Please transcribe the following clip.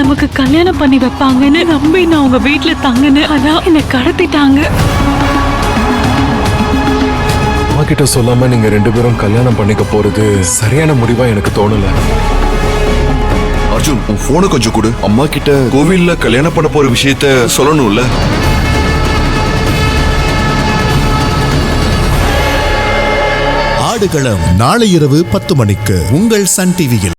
நமக்கு கல்யாணம் பண்ணி வைப்பாங்கன்னு நம்பி நான் உங்க வீட்டுல தங்கினு, ஆனா என்னை கடத்திட்டாங்க. அம்மா கிட்ட சொல்லாம நீங்க 2 பேரும் கல்யாணம் பண்ணிக்க போறது சரியான முடிவா எனக்கு தோணல. அர்ஜுன், உன் போனை கொஞ்சம் கொடு. அம்மா கிட்ட கோவில்ல கல்யாணம் பண்ண போற விஷயத்த சொல்லணும்ல. ஆடுகளம் நாளை இரவு 10 மணிக்கு உங்கள் சன் டிவியில்.